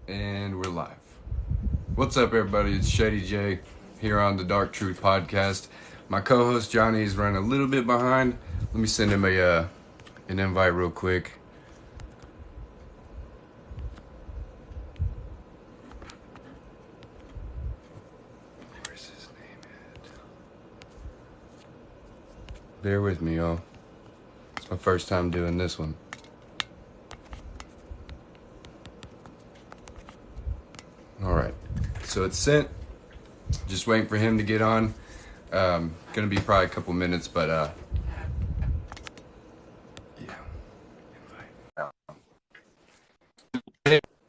And we're live. What's up, everybody? It's Shady J here on the Dark Truth Podcast. My co-host Johnny is running a little bit behind. Let me send him an invite real quick. Where's his name at? Bear with me, y'all. It's my first time doing this one. All right, so it's sent. Just waiting for him to get on. Gonna be probably a couple minutes, but yeah.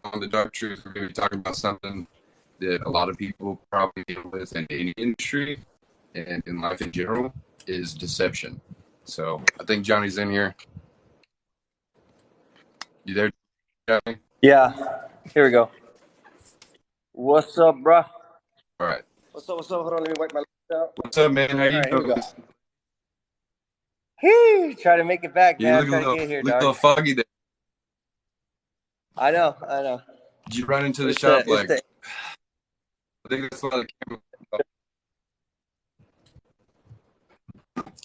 On the Dark Truth, we're gonna be talking about something that a lot of people probably deal with in any industry and in life in general is deception. So I think Johnny's in here. You there, Johnny? Yeah, here we go. What's up, bruh? All right. What's up? Hold on, let me wipe my lips out. What's up, man? How you All right, here we doing? go. Hey, try to make it back, You man. look Try to get here, look a dog. little foggy there. I know. Did you run into the It's shop? I think that's why the camera.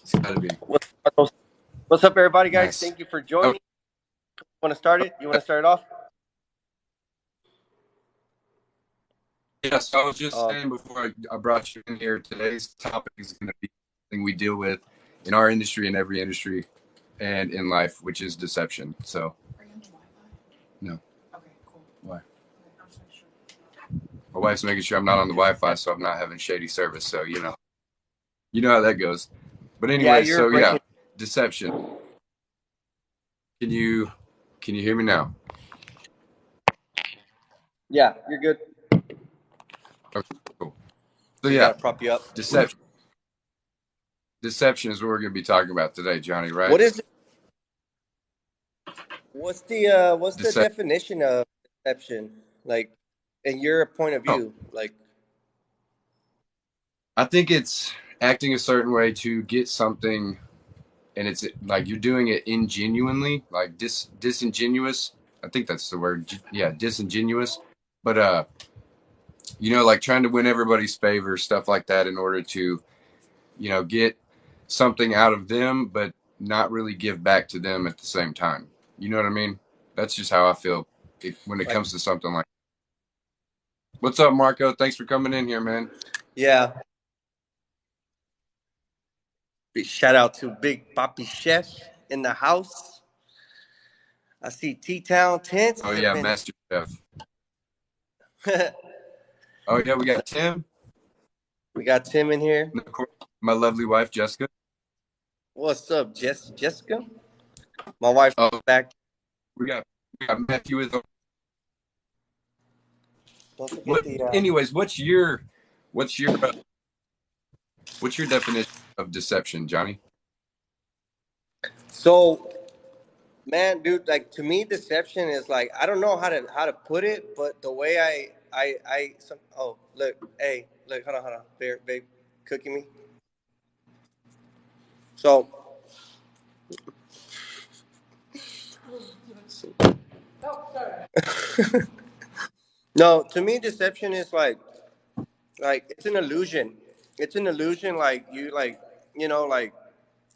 It's gotta be. What's up, everybody, guys? Nice. Thank you for joining. Want to start it? You want to start it off? Yeah, so I was just saying before I brought you in here, today's topic is going to be something we deal with in our industry, in every industry, and in life, which is deception. So, are you on the Wi-Fi? No. Okay, cool. Why? Okay, I'm just making sure. My wife's making sure I'm not on the Wi-Fi, so I'm not having shady service. So you know how that goes. But anyway, deception. Can you hear me now? Yeah, you're good. Okay, cool. So Gotta prop you up. deception. Deception is what we're going to be talking about today, Johnny. Right? What is it? What's the definition of deception? Like, in your point of view, like. I think it's acting a certain way to get something, and it's like you're doing it ingenuinely, like disingenuous. I think that's the word. Yeah, disingenuous. But like trying to win everybody's favor, stuff like that, in order to, get something out of them, but not really give back to them at the same time. You know what I mean? That's just how I feel when it comes to something like. What's up, Marco? Thanks for coming in here, man. Yeah. Big shout out to Big Papi Chef in the house. I see T-Town Tents. Oh yeah, Master Chef. Oh yeah, we got Tim. We got Tim in here. And of course, my lovely wife, Jessica. What's up, Jessica? My wife's back. We got Matthew with. Don't forget anyways, what's your definition of deception, Johnny? So, man, dude, like to me, deception is like I don't know how to put it, but the way look, hold on, babe, cooking me. So. Oh, sorry. No, to me, deception is like it's an illusion. It's an illusion. Like you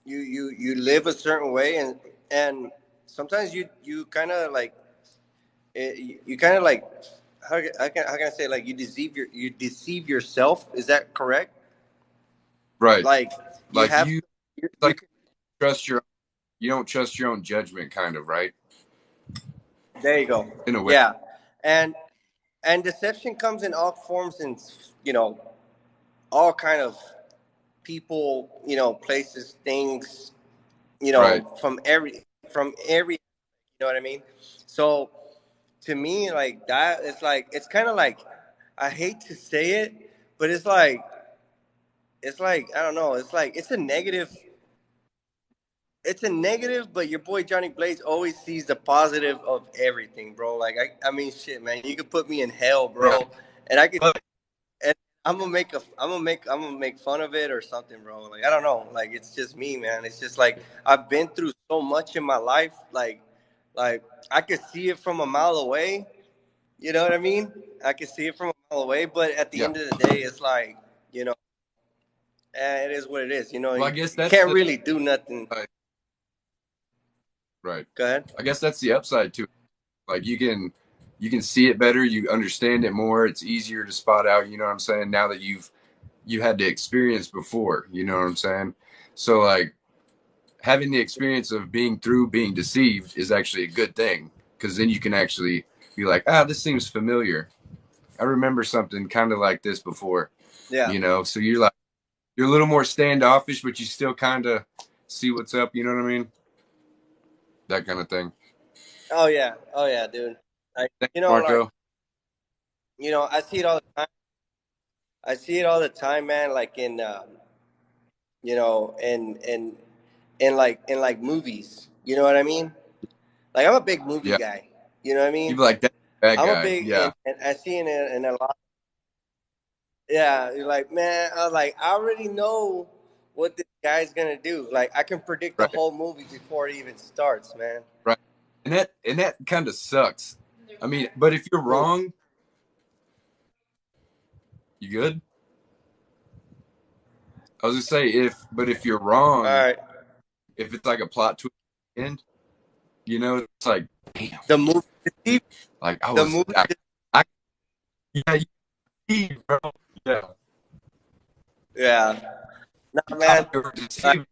you live a certain way, and sometimes you kind of like you kind of like how can I say, like you deceive yourself. Is that correct? Right. Like you don't trust your own judgment, kind of, right? There you go. In a way. Yeah, and deception comes in all forms, and all kind of people, places, things, right. from every, you know what I mean? So to me, like that, it's kind of like, I hate to say it, but it's like I don't know, it's a negative. It's a negative, but your boy Johnny Blaze always sees the positive of everything, bro. Like I mean, shit, man. You could put me in hell, bro, and I could, and I'm gonna make fun of it or something, bro. Like I don't know, like it's just me, man. It's just like I've been through so much in my life, like I could see it from a mile away, You know what I mean? I can see it from a mile away, but at the Yeah. end of the day, it's like, it is what it is. Well, I You guess that's can't the really do nothing. right. Go ahead. I guess that's the upside to it. Like you can see it better, you understand it more. It's easier to spot out. You know what I'm saying? Now that you had the experience before. You know what I'm saying? So like having the experience of being deceived is actually a good thing because then you can actually be like, this seems familiar. I remember something kind of like this before. Yeah. So you're a little more standoffish, but you still kind of see what's up. You know what I mean? That kind of thing. Oh yeah. Oh yeah, dude. Like Thanks, like Marco. I see it all the time. I see it all the time, man. Like in in like movies. You know what I mean? Like I'm a big movie Yeah, guy. You know what I you mean? be like that bad I'm a guy. big Yeah, and I see it in a lot. Yeah, you're like, man, I was like, I already know what this guy's gonna do. Like I can predict the right, whole movie before it even starts, man. right. And that kind of sucks. I mean, but if you're Who? wrong, you good. I was gonna say if you're All wrong, right. if it's like a plot twist at the end, it's like, damn, The movie like the movie I yeah, you, bro. Yeah, yeah. you Nah, man. thought you were Like, deceived, you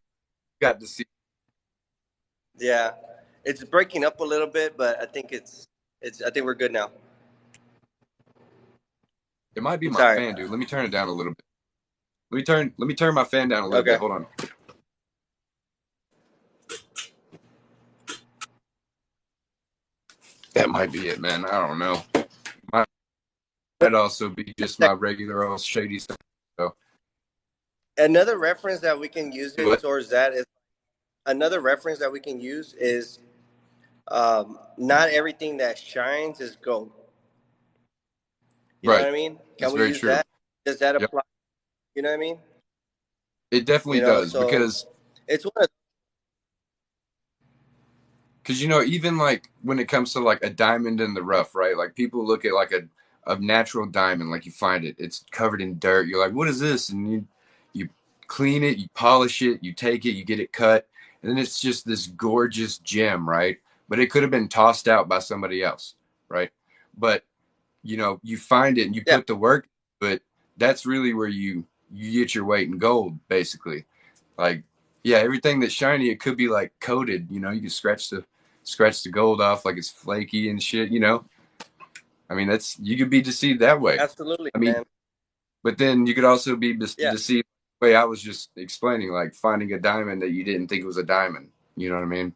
got deceived. yeah. It's breaking up a little bit, but I think we're good now. It might be I'm my sorry. fan, dude. Let me turn it down a little bit. Let me turn my fan down a little bit. Okay. Hold on. That might be it, man. I don't know. Might also be just my regular old shady stuff. So, Another reference that we can use it what? towards that is another reference that we can use is not everything that shines is gold. You know what Right. I mean? That's Can we very use true. that? Does that Yep. apply? You know what I mean? It definitely does So it's one of because even like when it comes to like a diamond in the rough, right? Like people look at like a natural diamond, like you find it, it's covered in dirt. You're like, what is this? And you clean it, you polish it, you take it, you get it cut, and then it's just this gorgeous gem, right? But it could have been tossed out by somebody else, right? But you find it and you yeah, put the work, but that's really where you get your weight in gold, basically. Like, yeah, everything that's shiny, it could be like coated. You can scratch the gold off like it's flaky and shit. I mean, that's you could be deceived that way. absolutely, I mean, man. but then you could also be Yeah, deceived the way I was just explaining, like finding a diamond that you didn't think was a diamond. You know what I mean?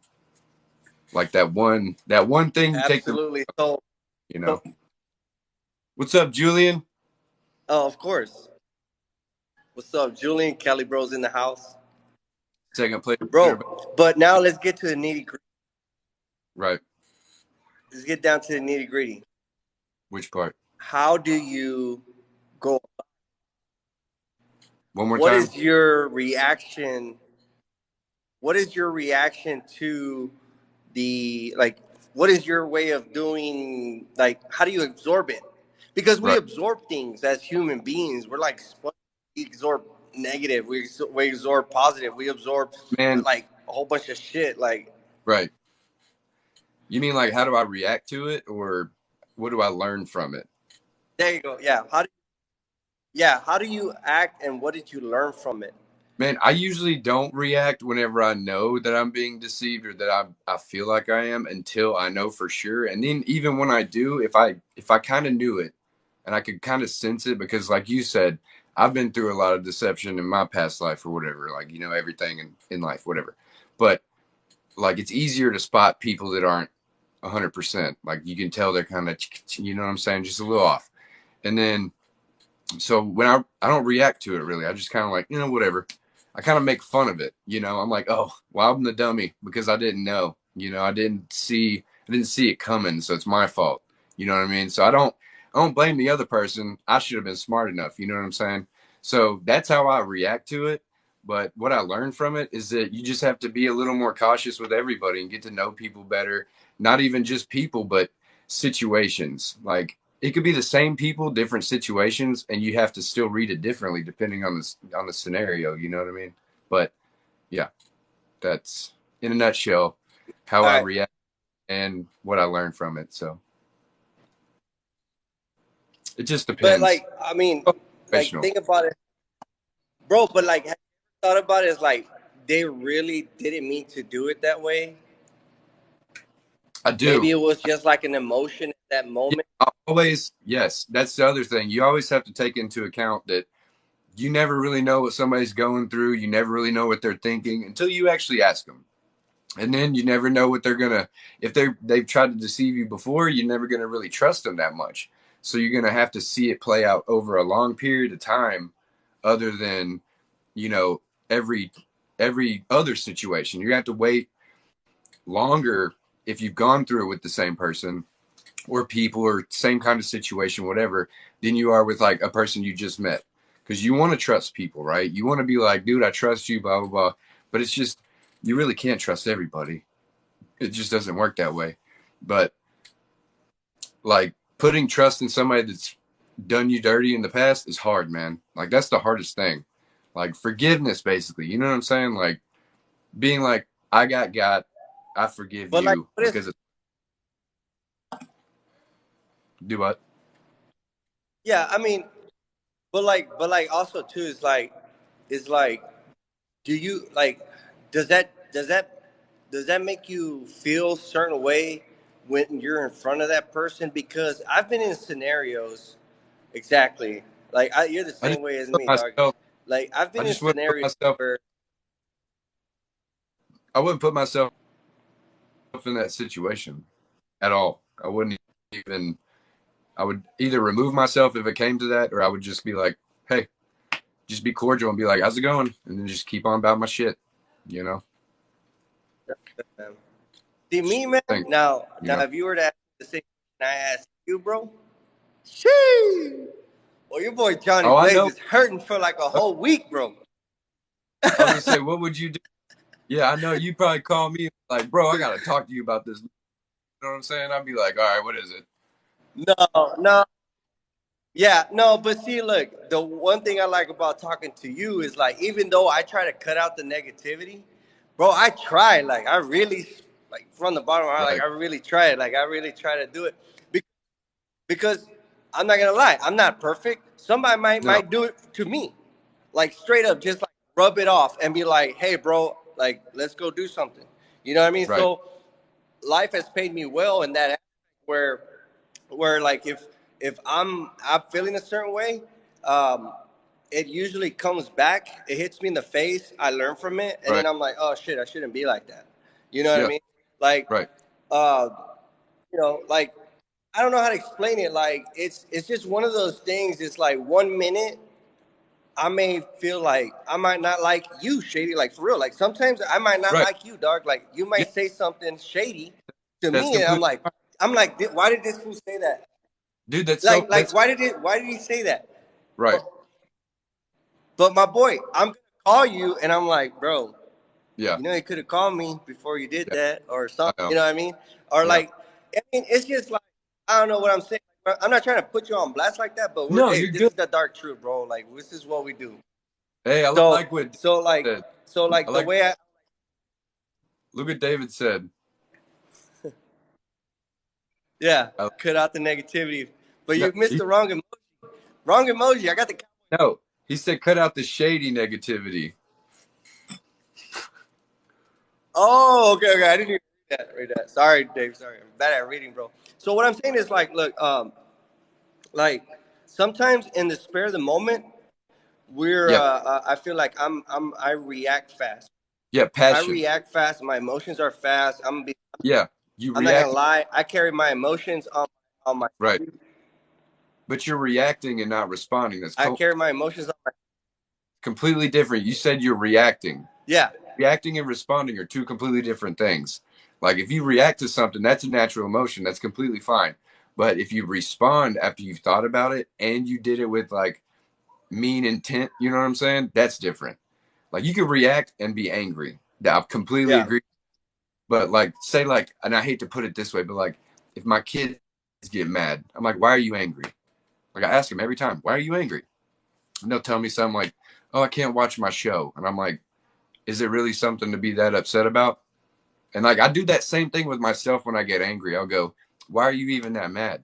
Like that one thing you take the, absolutely. So, you so know. What's up, Julian? oh, of course. What's up, Julian? Kelly Bros in the house, Second place. bro. But now let's get to the nitty gritty. Right. Let's get down to the nitty gritty. Which part? How do you go? One more What time. is your reaction? What is your reaction to the like? What is your way of doing? Like, how do you absorb it? Because we Right. absorb things as human beings. We're like we absorb negative. We absorb positive. We absorb Man, like a whole bunch of shit. Like, right. You mean like how do I react to it or what do I learn from it? there you go. How do you act and what did you learn from it? Man, I usually don't react whenever I know that I'm being deceived or that I feel like I am until I know for sure. And then even when I do, if I kind of knew it and I could kind of sense it because like you said, I've been through a lot of deception in my past life or whatever, like everything in life, whatever. But like it's easier to spot people that aren't 100%. Like you can tell they're kind of, you know what I'm saying, just a little off. And then so when I don't react to it really, I just kind of like whatever. I kind of make fun of it. I'm like, oh, well, I'm the dummy because I didn't know. I didn't see it coming, so it's my fault. You know what I mean? So I don't blame the other person. I should have been smart enough. You know what I'm saying? So that's how I react to it. But what I learned from it is that you just have to be a little more cautious with everybody and get to know people better. Not even just people, but situations. Like it could be the same people, different situations, and you have to still read it differently depending on the scenario. You know what I mean? But yeah, that's in a nutshell how All I right. react and what I learned from it. So it just But depends. like, I mean, like Situational. think about it, bro. But like, have you thought about it? It's like they really didn't mean to do it that way. I do. Maybe it was just like an emotion at that Yeah, moment. always. Yes, that's the other thing. You always have to take into account that you never really know what somebody's going through. You never really know what they're thinking until you actually ask them. And then you never know what they're gonna, if they've tried to deceive you before, you're never gonna really trust them that much. So you're gonna have to see it play out over a long period of time, other than, you know, every every other situation. You have to wait longer if you've gone through it with the same person or people or same kind of situation, whatever, than you are with like a person you just met. Because you want to trust people, right? You want to be like, dude, I trust you, blah blah blah. But it's just you really can't trust everybody. It just doesn't work that way. But like putting trust in somebody that's done you dirty in the past is hard, man. Like that's the hardest thing. Like forgiveness, basically. You know what I'm saying? Like being like, got, I forgive But like, you what is? because of, do what? Yeah, I mean, but like also too is like, do you like? Does that make you feel a certain way when you're in front of that person? Because I've been in scenarios exactly like you're the I just same way as put me, dog. myself. Like I've I been in just wouldn't put scenarios myself. where I wouldn't put myself in that situation at all. I wouldn't even. I would either remove myself if it came to that, or I would just be like, "Hey, just be cordial and be like, how's it going?" And then just keep on about my shit. You know, um, see me, man. think. You Now, know. if you were to ask the same question I asked you, bro, shee. Well, your boy Johnny Oh, I Blaze know. is hurting for like a whole week, bro. I was gonna say, what would you do? Yeah, I know. You probably call me like, bro, I gotta talk to you about this. You know what I'm saying? I'd be like, all right, what is it? No, yeah, no, but see, look, the one thing I like about talking to you is like, even though I try to cut out the negativity, bro, I try. Like, I really, like, from the bottom of my heart, like, Right, I really try it. Like, I really try to do it Be- because I'm not gonna lie, I'm not perfect. Somebody no, might do it to me, like straight up, just like rub it off and be like, hey, bro, like, let's go do something. You know what I mean? right, So life has paid me well in that aspect where like if I'm feeling a certain way, um, it usually comes back. It hits me in the face. I learn from it, and then right, I'm like, oh shit, I shouldn't be like that. You know what I yeah, mean? Like, right, uh, like I don't know how to explain it. Like it's just one of those things. It's like 1 minute I may feel like I might not like you, Shady. Like for real. Like sometimes I might not right. like you, dog. Like you Yeah, might say something shady to that's me, and completely, I'm like, why did this fool say that? dude. That's so. Like That's why did he say that? right. But, but my boy, I'm gonna call you, and I'm like, bro, Yeah, you know, you could have called me before you did yeah. that, or I something. know. You know what I mean? Or Yeah. like, I mean, it's just like I don't know what I'm saying. I'm not trying to put you on blast like that, but No, hey, you're this good. is the dark truth, bro. Like this is what we do. Hey, I So like what so David like so said. I like the like. way I Look what David said. yeah I, cut out the negativity, but no, you missed the wrong emoji. Wrong emoji. I got the no, he said cut out the shady negativity. Oh, okay, okay. I didn't even read that. Sorry, Dave. Sorry, I'm bad at reading, bro. So what I'm saying is like, look, like sometimes in the spare of the moment, we're Yeah, I feel like I react fast. yeah, I passion. react fast. My emotions are fast. Yeah, you I'm not gonna react. lie. I carry my emotions on my. Right, but you're reacting and not responding. That's I carry my emotions on my. completely different. You said you're reacting. Yeah, Reacting and responding are two completely different things. Like if you react to something, that's a natural emotion. That's completely fine. But if you respond after you've thought about it and you did it with like mean intent, you know what I'm saying? That's different. Like you could react and be angry. I completely yeah, agree. But like say like, and I hate to put it this way, but like if my kid get mad. I'm like, why are you angry? Like, I ask them every time, why are you angry? And they'll tell me something like, oh, I can't watch my show. And I'm like, is it really something to be that upset about? And like, I do that same thing with myself when I get angry. I'll go, why are you even that mad?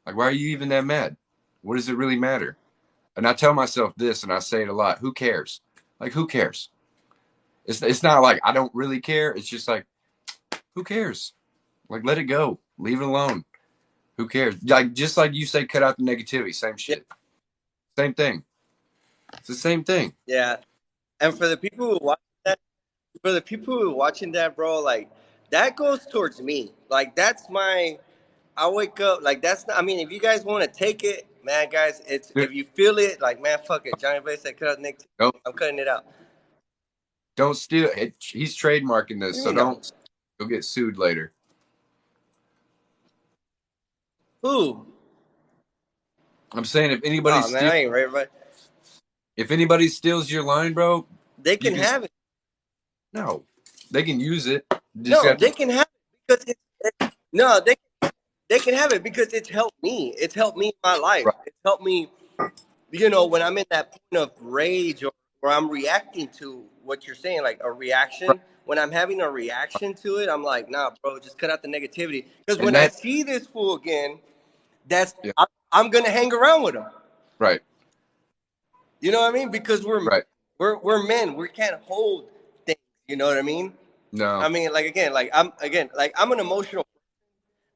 Like, why are you even that mad? What does it really matter? And I tell myself this, and I say it a lot. Who cares? Like, who cares? It's not like I don't really care. It's just like, who cares? Like, let it go. Leave it alone. Who cares? Like, just like you say, cut out the negativity. Same shit. Same thing. It's the same thing. Yeah. And for the people who watch that, for the people who are watching that, bro, like that goes towards me. Like that's my. I wake up like that's. Not, I mean, if you guys want to take it, man, guys, it's Dude, if you feel it, like man, fuck it. Johnny Blaze said, cut out negativity. don't I'm cutting it out. don't steal it. He's trademarking this, so You know don't. You'll get sued later. who? I'm saying Oh man, I ain't ready. Right? if anybody steals your line, bro, They can have it. no, they can use it. No, they can have it because no, they can have it because it's helped me. It's helped me in my life. Right. It's helped me, you know, when I'm in that point of rage or I'm reacting to what you're saying, like a reaction. Right. When I'm having a reaction to it, I'm like, nah, bro, just cut out the negativity. Because And when I see this fool again, Yeah. I'm gonna hang around with him. Right. You know what I mean? Because Right. we're men. We can't hold things. You know what I mean? No. I mean, like I'm an emotional.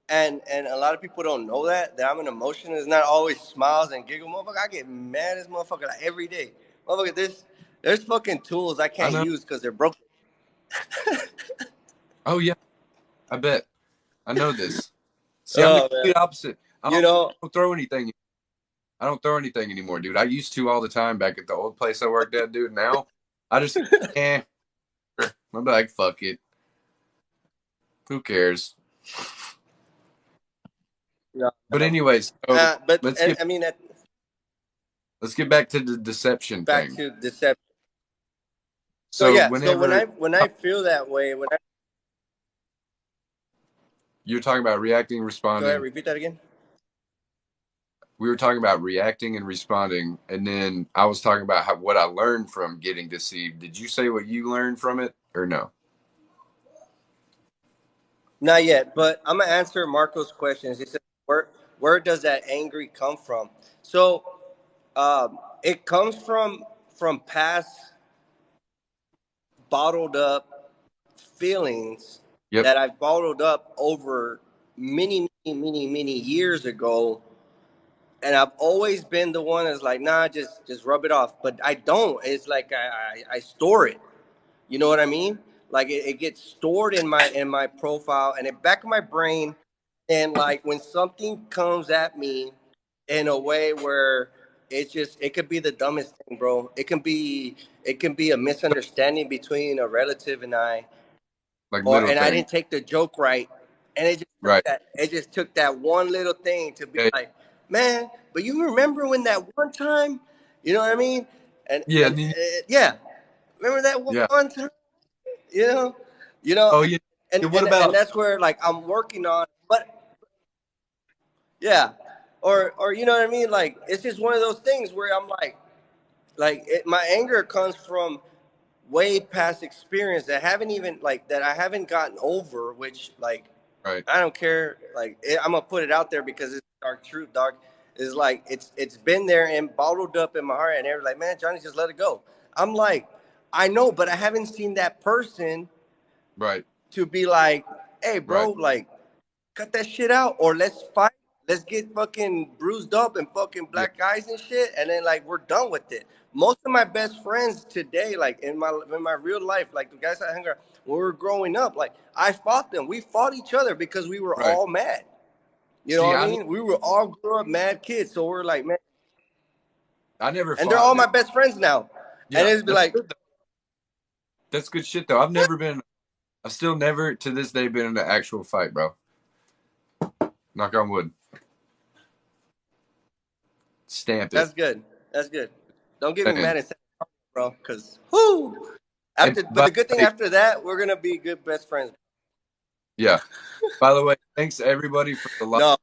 And a lot of people don't know that I'm an emotion. It's not always smiles and giggle, motherfucker. I get mad as motherfucker like every day, motherfucker. There's fucking tools I can't use because they're broken. Oh yeah, I bet. I know this. See, I'm the complete opposite. I don't throw anything. I don't throw anything anymore, dude. I used to all the time back at the old place I worked at, dude. Now I just I'm like, fuck it. Who cares? Yeah. But anyways, so let's get back to the deception thing. Back to deception. So yeah, when I feel that way, you're talking about reacting, responding. Go ahead, repeat that again. We were talking about reacting and responding, and then I was talking about what I learned from getting deceived. Did you say what you learned from it, or no? Not yet, but I'm gonna answer Marco's questions. He said, "Where does that angry come from?" So, it comes from past bottled up feelings that I've bottled up over many years ago. And I've always been the one that's like, nah, just rub it off. But I don't. It's like I store it. You know what I mean? Like it gets stored in my profile and in the back of my brain. And like when something comes at me in a way where it could be the dumbest thing, bro. It can be a misunderstanding between a relative and I. And I didn't take the joke right. And it just took that one little thing to be like, man, but you remember when that one time, you know what I mean? And remember that one time, you know. Oh yeah. And that's where like I'm working on, but yeah, or you know what I mean? Like it's just one of those things where I'm my anger comes from way past experience that I haven't gotten over, which like. Right. I don't care. Like I'm gonna put it out there because it's dark truth, dog. Is like it's been there and bottled up in my heart, and they're like, man, Johnny, just let it go. I'm like, I know, but I haven't seen that person, right, to be like, hey, bro, like, cut that shit out, or let's fight. Let's get fucking bruised up and fucking black guys and shit, and then like we're done with it. Most of my best friends today, like in my real life, like the guys I hang around when we were growing up, like I fought them. We fought each other because we were all mad. You know what I mean? We were all grew up mad kids, so we're like, man. I never. And they're all my best friends now. Yeah, and it's like, that's good shit though. I've still never to this day been in an actual fight, bro. Knock on wood. Stamp it. That's good. That's good. Don't get me mad and say, bro, because whoo. But the good thing after that, we're gonna be good best friends. Yeah. By the way, thanks everybody for the love.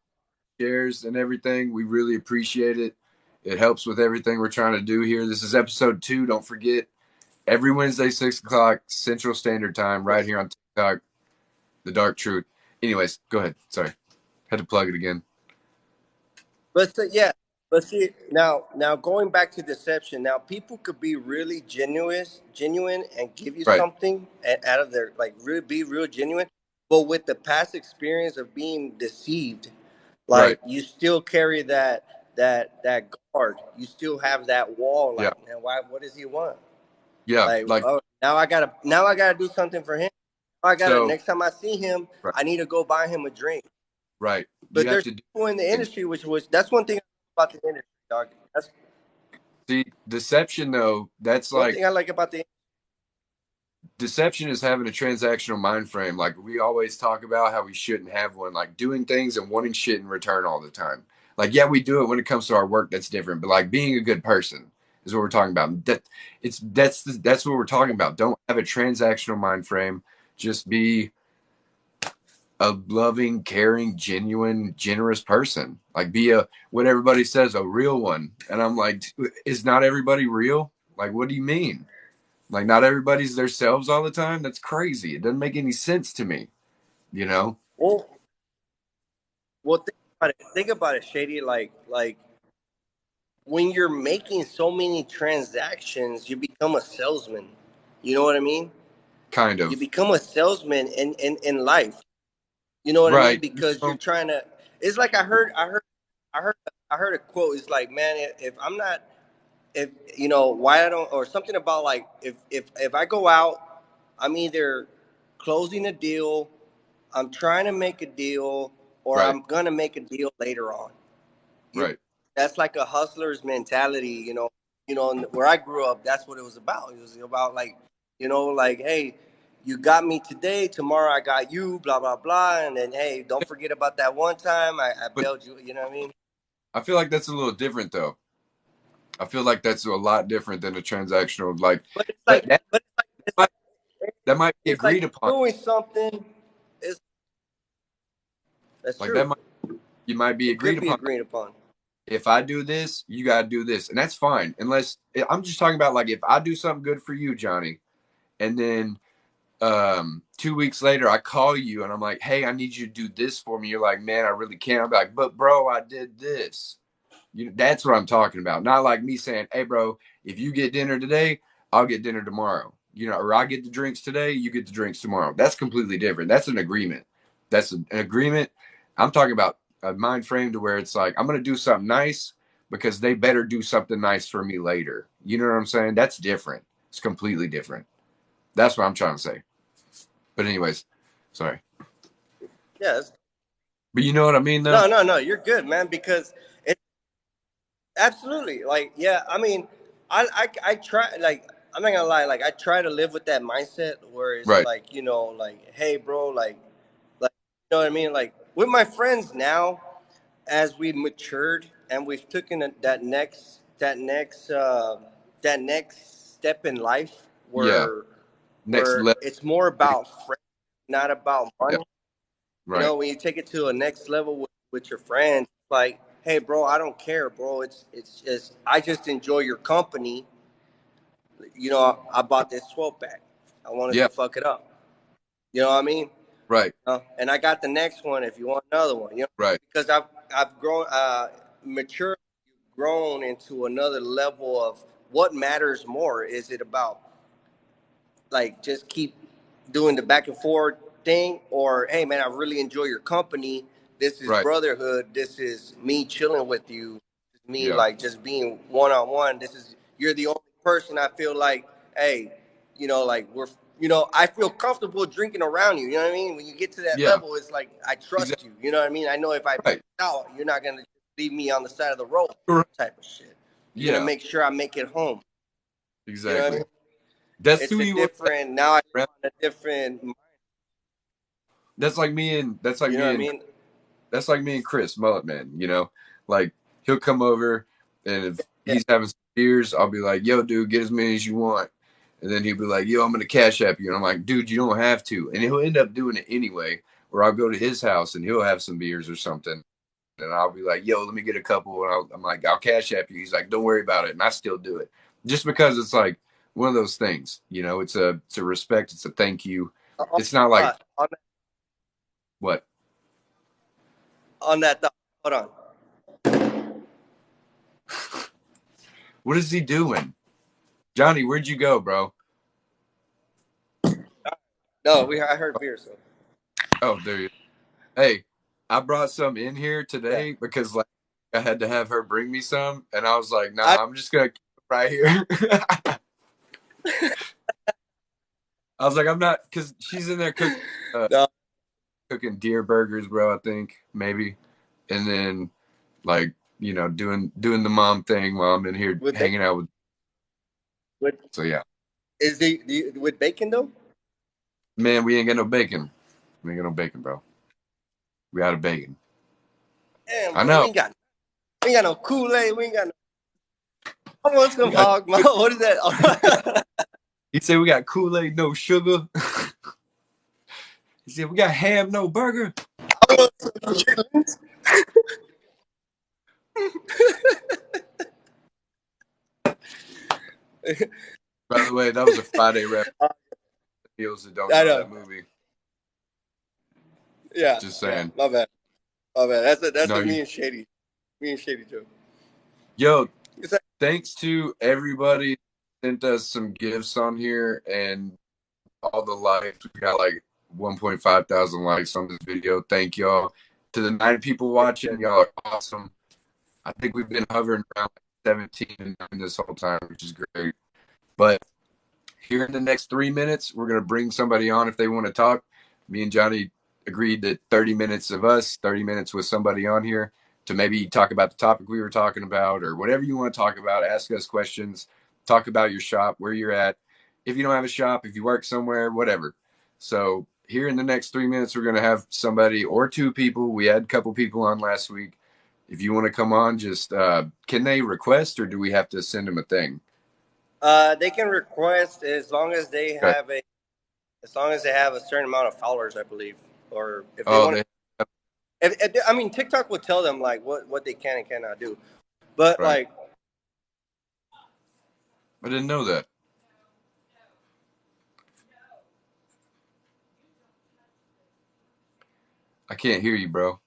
shares and everything. We really appreciate it. It helps with everything we're trying to do here. This is episode 2. Don't forget, every Wednesday, 6 o'clock Central Standard Time, right here on TikTok, The Dark Truth. Anyways, go ahead. Sorry. Had to plug it again. Yeah, but see now going back to deception. Now people could be really genuine, and give you Right. something and out of their like really be real genuine. But with the past experience of being deceived, Right. like you still carry that guard. You still have that wall. Yeah. Like, man, why? What does he want? Yeah. Like, Like, oh, now I gotta do something for him. I gotta so, next time I see him, right. I need to go buy him a drink. Right. But You have there's to do, people in the industry that's one thing about the industry, dog. That's see, deception, though, that's one like, thing I like about the deception is having a transactional mind frame. Like we always talk about how we shouldn't have one, like doing things and wanting shit in return all the time. Like, yeah, we do it when it comes to our work. That's different. But like being a good person is what we're talking about. That's what we're talking about. Don't have a transactional mind frame. Just be a loving, caring, genuine, generous person. Like be what everybody says, a real one. And I'm like, is not everybody real? Like, what do you mean? Like, not everybody's themselves all the time. That's crazy. It doesn't make any sense to me, you know? well, well, think about it, Shady. Like when you're making so many transactions, you become a salesman. You know what I mean? Kind You of. become a salesman in life. You know what I mean? Right. Because you're trying to. It's like I heard a quote. It's like, man, if I'm not, if you know why I don't, or something about like if I go out, I'm either closing a deal, I'm trying to make a deal, or Right. I'm gonna make a deal later on. You, Right. that's like a hustler's mentality. And where I grew up, that's what it was about. It was about like, like, hey, you got me today, tomorrow I got you, blah blah blah, and then hey, don't forget about that one time I But bailed you. You know what I mean? I feel like that's a little different, though. I feel like that's a lot different than a transactional. Like, But it's that, like, that, but it's like, might, that might be it's like agreed upon. doing something. It's That's Like, that true. might, you might be It agreed could be upon. agreed upon. If I do this, you got to do this. And that's fine. Unless I'm just talking about, like, if I do something good for you, Johnny, and then 2 weeks later I call you and I'm like, hey, I need you to do this for me. You're like, man, I really can't. I'm like, but bro, I did this. That's what I'm talking about. Not like me saying, hey, bro, if you get dinner today, I'll get dinner tomorrow. Or I get the drinks today, you get the drinks tomorrow. That's completely different. That's an agreement. That's an agreement. I'm talking about a mind frame to where it's like, I'm going to do something nice because they better do something nice for me later. You know what I'm saying? That's different. It's completely different. That's what I'm trying to say. But anyways, sorry. Yes. But you know what I mean, though? No. You're good, man. Because it absolutely like yeah. I mean, I try like I'm not gonna lie. Like I try to live with that mindset where it's Right. like like hey, bro, like you know what I mean. Like with my friends now, as we matured and we've taken that next step in life Yeah. where Next level. it's more about friends, not about Yeah. money. Right. When you take it to a next level with your friends, like, hey, bro, I don't care, bro. It's just I just enjoy your company. I bought this 12 pack. I wanted Yeah. to fuck it up. You know what I mean? Right. And I got the next one if you want another one. Right. Because I've grown, matured, grown into another level of what matters more. Is it about like just keep doing the back and forth thing, or hey man, I really enjoy your company. This is Right. brotherhood. This is me chilling with you. This is me Yeah. like just being one on one. You're the only person I feel like, hey, like I feel comfortable drinking around you. You know what I mean? When you get to that Yeah. level, it's like I trust Exactly. you. You know what I mean? I know if I Right. out, you're not gonna leave me on the side of the road Correct. type of shit. You're Yeah. gonna make sure I make it home. You know what I Exactly. mean? That's It's who a you are. different now. I live on a different. That's like me and You know what I mean? that's like me and Chris Mullet Man. Like he'll come over and if Yeah. he's having some beers, I'll be like, yo, dude, get as many as you want. And then he'll be like, yo, I'm gonna cash app you. And I'm like, dude, you don't have to. And he'll end up doing it anyway. Or I'll go to his house and he'll have some beers or something. and I'll be like, "Yo, let me get a couple," and I'm like, "I'll cash app you." He's like, "Don't worry about it," and I still do it just because it's like one of those things, you know. It's a respect, it's a thank you. It's not like what on that thought. Hold on. What is he doing? Johnny, where'd you go, bro? No, I heard beer, so. Oh, there you go. Hey, I brought some in here today because like I had to have her bring me some, and I was like, nah, I'm just gonna keep it right here. I was like, I'm not, because she's in there cooking, No. cooking deer burgers, bro, I think, maybe. And then like, you know, doing the mom thing while I'm in here hanging out with so yeah. Is with bacon though? Man, we ain't got no bacon. We ain't got no bacon, bro. We out of bacon. Damn, I know. We ain't got no Kool-Aid. We ain't got no. I want some hog mouth. What is that? He said we got Kool-Aid, no sugar. He said we got ham, no burger. I want some chitlins. By the way, that was a Friday rap. Heels that don't know that movie. Yeah. Just saying. Yeah, my bad. That's me and Shady joke. Yo, thanks to everybody who sent us some gifts on here and all the likes. We got like 1.5 thousand likes on this video. Thank y'all. To the 9 people watching, y'all are awesome. I think we've been hovering around 17 and 9 this whole time, which is great. But here in the next 3 minutes, we're going to bring somebody on if they want to talk. Me and Johnny agreed that 30 minutes of us, 30 minutes with somebody on here to maybe talk about the topic we were talking about or whatever you want to talk about. Ask us questions, talk about your shop, where you're at. If you don't have a shop, if you work somewhere, whatever. So here in the next 3 minutes, we're going to have somebody or 2 people. We had a couple people on last week. If you want to come on, just can they request or do we have to send them a thing? They can request as long as they have a certain amount of followers, I believe, or if they want. I mean, TikTok will tell them like what they can and cannot do, but like. I didn't know that. I can't hear you, bro.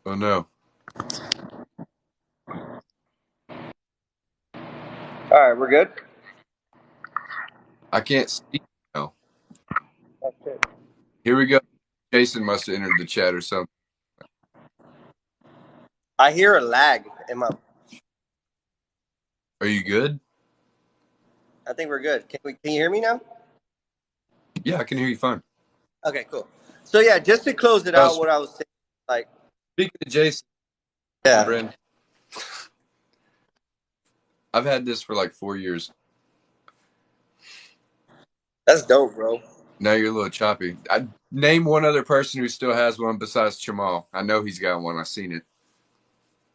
Oh no. All right, we're good. I can't see now. Okay. Here we go. Jason must have entered the chat or something. I hear a lag in my. Are you good? I think we're good. Can you hear me now? Yeah, I can hear you fine. Okay, cool. So yeah, just to close it out, what I was saying, like. Speaking of Jason, yeah, Brent, I've had this for like 4 years. That's dope, bro. Now you're a little choppy. I name one other person who still has one besides Chamal. I know he's got one. I've seen it.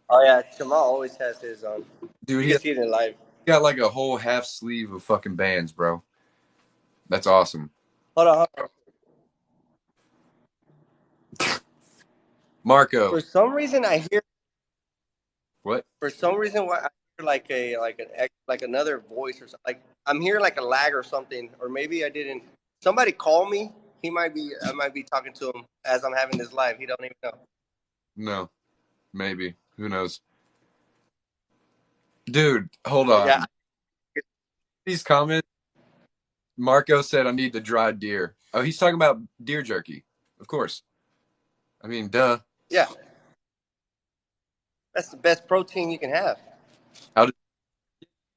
Oh yeah, Chamal always has his on. Dude, he see it in live. He got like a whole half sleeve of fucking bands, bro. That's awesome. Hold on. Marco. For some reason, I hear. What? For some reason, I hear like another voice or something. Like I'm hearing like a lag or something, or maybe I didn't. Somebody call me. I might be talking to him as I'm having this live. He don't even know. No, maybe. Who knows? Dude, hold on. Yeah. These comments. Marco said, I need the dried deer. Oh, he's talking about deer jerky. Of course. I mean, duh. Yeah. That's the best protein you can have. How do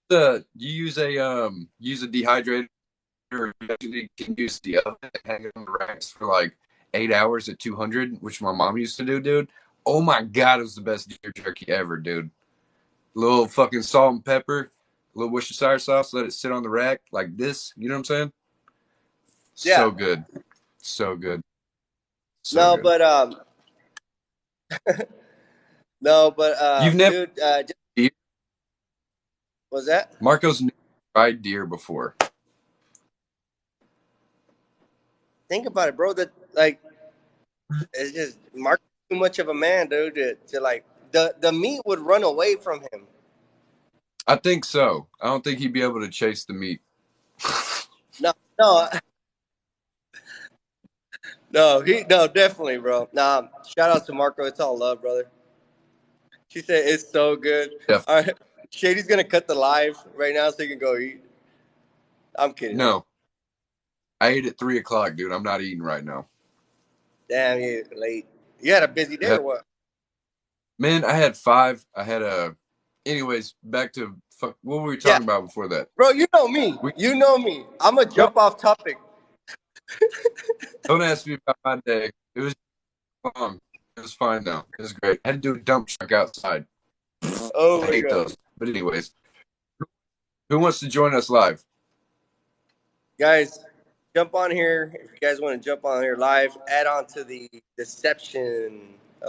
you use a dehydrator, or you actually can use the oven and hang it on the racks for like 8 hours at 200, which my mom used to do, dude. Oh my god, it was the best deer jerky ever, dude. A little fucking salt and pepper, a little Worcestershire sauce, let it sit on the rack like this. You know what I'm saying? Yeah. So good. So good. So no, good. But no, but you've never dude, what's that? Marco's never tried deer before. Think about it, bro. That like it's just Mark too much of a man, dude. To like the meat would run away from him. I think so. I don't think he'd be able to chase the meat. No, no, definitely, bro. Nah, shout out to Marco. It's all love, brother. She said it's so good. Yeah. All right, Shady's gonna cut the live right now so he can go eat. I'm kidding. No, I ate at 3:00, dude. I'm not eating right now. Damn, you late. You had a busy day or what? Man, I had 5. I had a. Anyways, back to what were we talking about before that? Bro, you know me. You know me. I'm gonna jump off topic. Don't ask me about my day. It was fun. It was fine though. It was great. I had to do a dump truck outside. Oh I my hate God. those. But anyways, who wants to join us live? Guys, jump on here. If you guys want to jump on here live, add on to the Deception